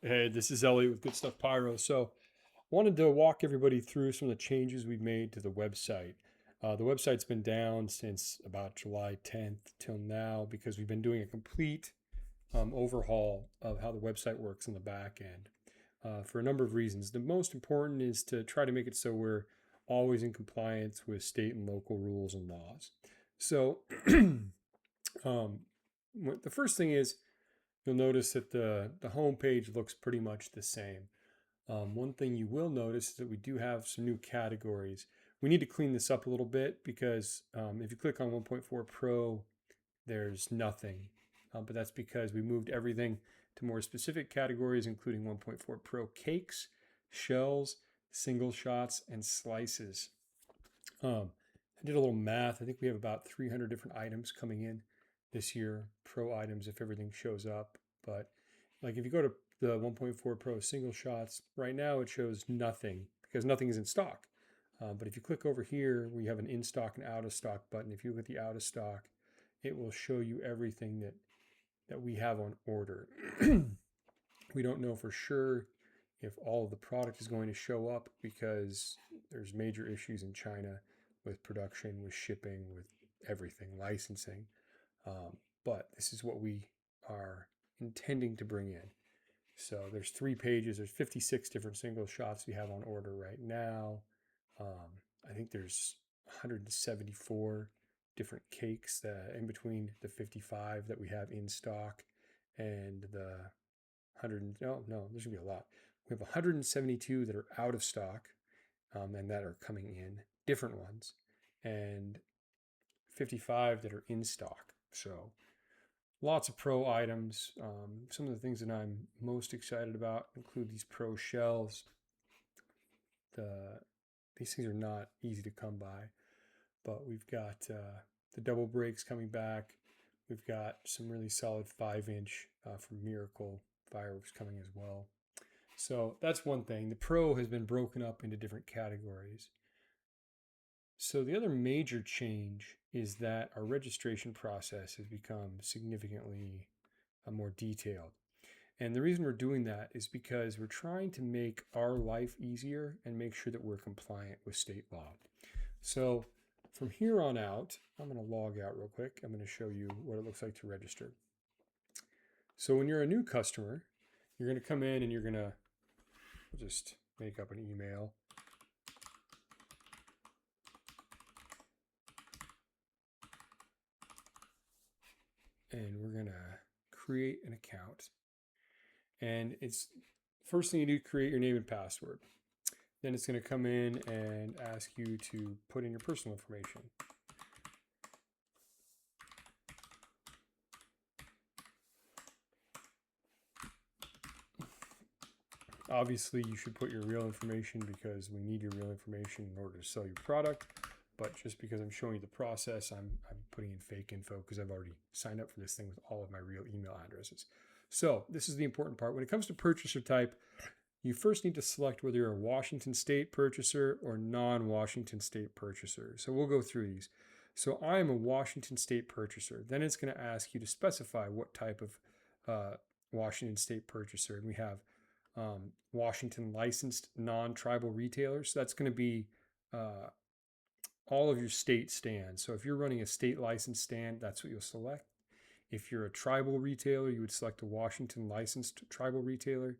Hey, this is Elliot with Good Stuff Pyro. So, I wanted to walk everybody through some of the changes we've made to the website. The website's been down since about July 10th till now because we've been doing a complete overhaul of how the website works on the back end for a number of reasons. The most important is to try to make it so we're always in compliance with state and local rules and laws. So, um, the first thing is you'll notice that the home page looks pretty much the same. One thing you will notice is that we do have some new categories. We need to clean this up a little bit because if you click on 1.4 Pro, there's nothing. But that's because we moved everything to more specific categories, including 1.4 Pro cakes, shells, single shots, and slices. I did a little math. I think we have about 300 different items coming in this year, Pro items if everything shows up. But like if you go to the 1.4 Pro single shots, right now it shows nothing because nothing is in stock. But if you click over here, we have an in stock and out of stock button. If you look at the out of stock, it will show you everything that we have on order. We don't know for sure if all of the product is going to show up because there's major issues in China with production, with shipping, with everything, licensing. But this is what we are intending to bring in. So there's 3 pages. There's 56 different single shots we have on order right now. I think there's 174 different cakes in between the 55 that we have in stock and the 100. No, there's gonna be a lot. We have 172 that are out of stock and that are coming in, different ones, and 55 that are in stock. So lots of pro items. Some of the things that I'm most excited about include these pro shells. These things are not easy to come by, but we've got the double brakes coming back. We've got some really solid 5-inch from Miracle fireworks coming as well. So that's one thing. The Pro has been broken up into different categories. So the other major change is that our registration process has become significantly more detailed. And the reason we're doing that is because we're trying to make our life easier and make sure that we're compliant with state law. So from here on out, I'm going to log out real quick. I'm going to show you what it looks like to register. So when you're a new customer, you're going to come in and you're going to just make up an email. And we're going to create an account. And it's first thing you do, create your name and password. Then it's going to come in and ask you to put in your personal information. Obviously, you should put your real information because we need your real information in order to sell your product. But just because I'm showing you the process, I'm putting in fake info because I've already signed up for this thing with all of my real email addresses. So this is the important part. When it comes to purchaser type, you first need to select whether you're a Washington State purchaser or non-Washington State purchaser. So we'll go through these. So I am a Washington State purchaser. Then it's going to ask you to specify what type of Washington State purchaser. And we have Washington licensed non-tribal retailers. So that's going to be all of your state stands. So if you're running a state licensed stand, that's what you'll select. If you're a tribal retailer, you would select a Washington licensed tribal retailer.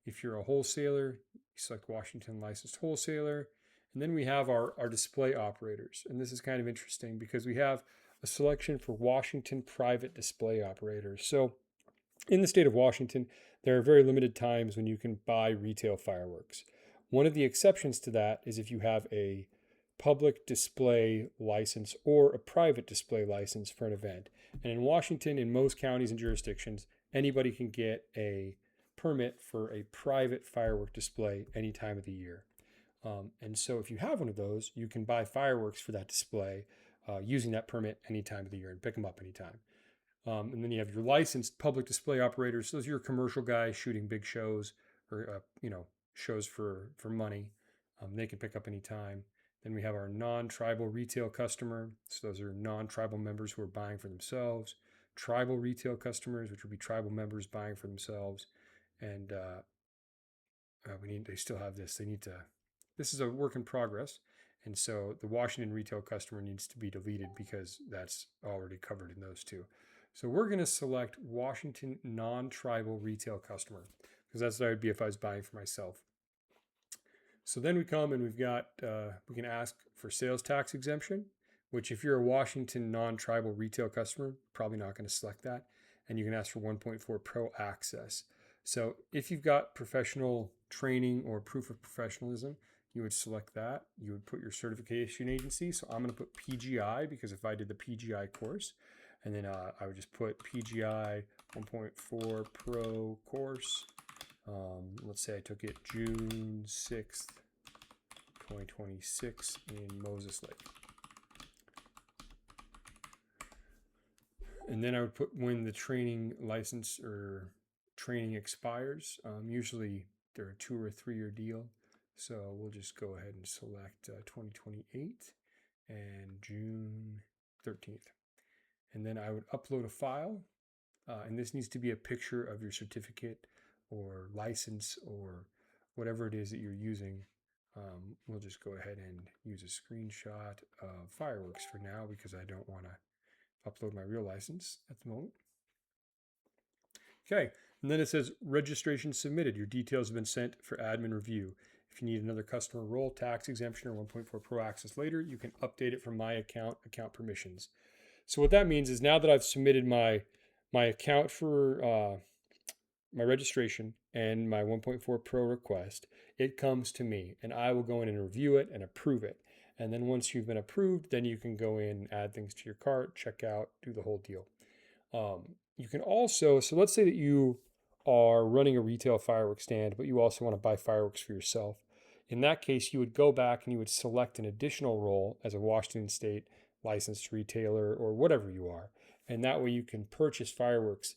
If you're a wholesaler, you select Washington licensed wholesaler. And then we have our display operators. And this is kind of interesting because we have a selection for Washington private display operators. So in the state of Washington, there are very limited times when you can buy retail fireworks. One of the exceptions to that is if you have a public display license or a private display license for an event. And in Washington, in most counties and jurisdictions, anybody can get a permit for a private firework display any time of the year. And so if you have one of those, you can buy fireworks for that display using that permit any time of the year and pick them up anytime. And then you have your licensed public display operators. Those are your commercial guys shooting big shows or shows for money. They can pick up anytime. Then we have our non-tribal retail customer. So those are non-tribal members who are buying for themselves. Tribal retail customers, which would be tribal members buying for themselves. and they still have this. This is a work in progress. And so the Washington retail customer needs to be deleted because that's already covered in those two. So we're going to select Washington non-tribal retail customer because that's what I would be if I was buying for myself. So then we come and we can ask for sales tax exemption, which if you're a Washington non-tribal retail customer, probably not going to select that. And you can ask for 1.4 Pro access. So if you've got professional training or proof of professionalism, you would select that. You would put your certification agency. So I'm going to put PGI because if I did the PGI course, and then I would just put PGI 1.4 Pro course. Let's say I took it June 6th, 2026 in Moses Lake. And then I would put when the training license or training expires. Usually they're a 2 or 3 year deal. So we'll just go ahead and select 2028 and June 13th. And then I would upload a file. And this needs to be a picture of your certificate or license or whatever it is that you're using. We'll just go ahead and use a screenshot of fireworks for now because I don't want to upload my real license at the moment. Okay, and then it says registration submitted. Your details have been sent for admin review. If you need another customer role, tax exemption, or 1.4 Pro access later, you can update it from my account permissions. So what that means is now that I've submitted my account for my registration and my 1.4 Pro request, it comes to me and I will go in and review it and approve it. And then once you've been approved, then you can go in, add things to your cart, check out, do the whole deal. You can also, so let's say that you are running a retail fireworks stand, but you also want to buy fireworks for yourself. In that case, you would go back and you would select an additional role as a Washington State licensed retailer or whatever you are. And that way you can purchase fireworks,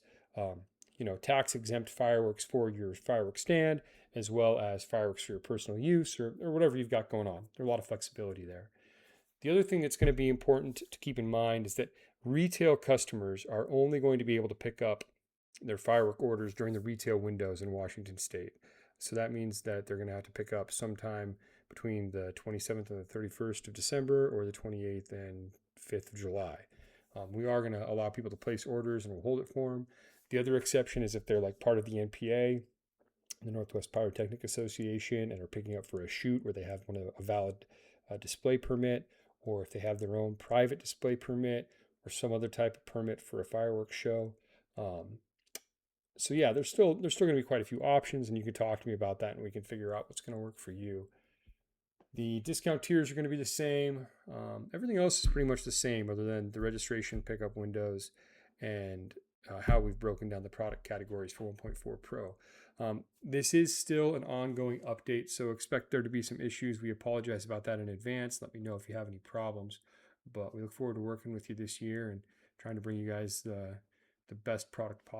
tax exempt fireworks for your fireworks stand, as well as fireworks for your personal use or whatever you've got going on. There's a lot of flexibility there. The other thing that's going to be important to keep in mind is that retail customers are only going to be able to pick up their firework orders during the retail windows in Washington State. So that means that they're going to have to pick up sometime between the 27th and the 31st of December or the 28th and 5th of July. We are going to allow people to place orders and we'll hold it for them. The other exception is if they're like part of the NPA, the Northwest Pyrotechnic Association, and are picking up for a shoot where they have a valid display permit, or if they have their own private display permit or some other type of permit for a fireworks show. So yeah, there's still going to be quite a few options, and you can talk to me about that and we can figure out what's going to work for you. The discount tiers are going to be the same. Everything else is pretty much the same other than the registration pickup windows and how we've broken down the product categories for 1.4 Pro. This is still an ongoing update, so expect there to be some issues. We apologize about that in advance. Let me know if you have any problems. But we look forward to working with you this year and trying to bring you guys the best product possible.